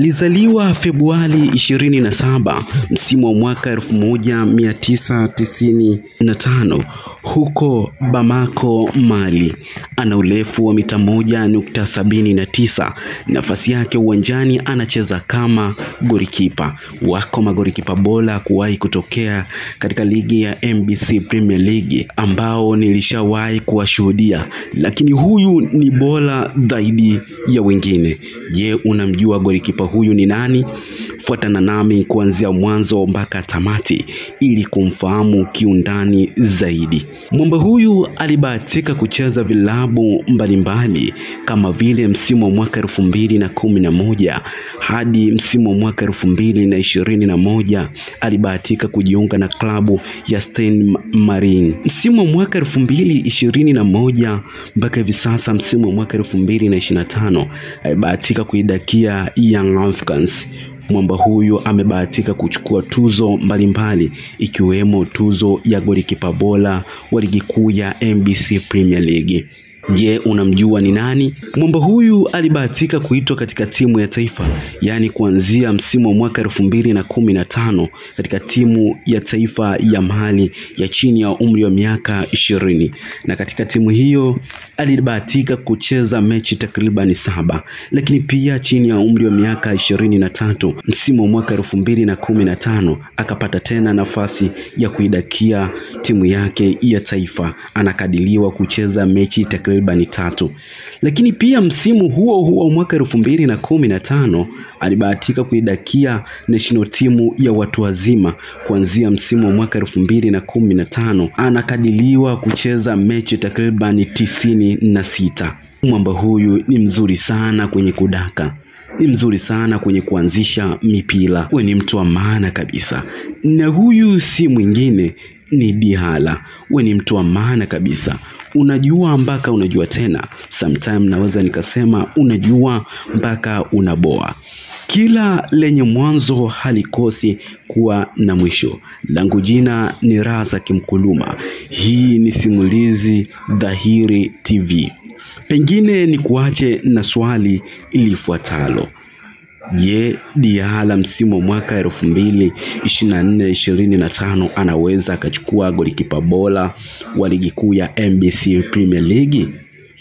Alizaliwa Februari 27 msimu wa mwaka 1995 huko Bamako, Mali. Ana urefu wa mita 1.79. Nafasi yake uwanjani anacheza kama golikipa. Wako magolikipa bora kuwahi kutokea katika ligi ya NBC Premier League ambao nilishawahi kuwashuhudia, lakini huyu ni bora zaidi ya wengine. Je, unamjua golikipa huyu ni nani? Fuatana nami kuanzia mwanzo mpaka tamati ili kumfahamu kiundani zaidi. Mwamba huyu alibahatika kucheza vilabu mbalimbali kama vile msimu wa mwaka 2011 hadi msimu wa mwaka 2021 alibahatika kujiunga na klabu ya Stade Malien. Msimu wa mwaka 2021 mpaka hivi sasa msimu wa mwaka 2025 alibahatika kuidakia Young Africans. Mwamba huyu amebahatika kuchukua tuzo mbalimbali ikiwemo tuzo ya golikipa bora wa ligi kuu ya NBC Premier League. Je, unamjua ni nani? Mwamba huyu alibahatika kuitwa katika timu ya taifa, yani kuanzia msimu wa mwaka 2015 katika timu ya taifa ya Mali ya chini ya umri wa miaka 20, na katika timu hiyo alibahatika kucheza mechi takriban 7, lakini pia chini ya umri wa miaka 23 msimu wa mwaka 2015 akapata tena nafasi ya kuidakia timu yake ya taifa. Anakadiriwa kucheza mechi takriban 3, lakini pia msimu huo huo mwaka 2015 alibahatika kuidakia national team ya watu wazima. Kuanzia msimu wa mwaka 2015 anakadiriwa kucheza mechi takriban 96. Mwamba huyu ni mzuri sana kwenye kudaka, ni mzuri sana kwenye kuanzisha mipira. Wewe ni mtu wa maana kabisa, na huyu si mwingine ni Diala. Wewe ni mtu wa maana kabisa, unajua mpaka unajua tena. Sometime naweza nikasema unajua mpaka unaboa. Kila lenye mwanzo halikosi kuwa na mwisho. Langu jina ni Razak Mkuluma. Hii ni Simulizi Dhahiri TV. Pengine ni kuache na swali ilifuatalo. Je, Diala msimu wa mwaka 2024-2025 anaweza akachukua golikipa bora wa ligi kuu ya NBC Premier League?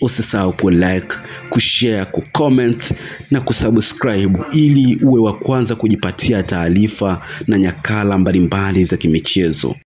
Usisahau ku like, kushare, kucomment na kusubscribe ili uwe wa kwanza kujipatia taarifa na nyakala mbalimbali za kimichezo.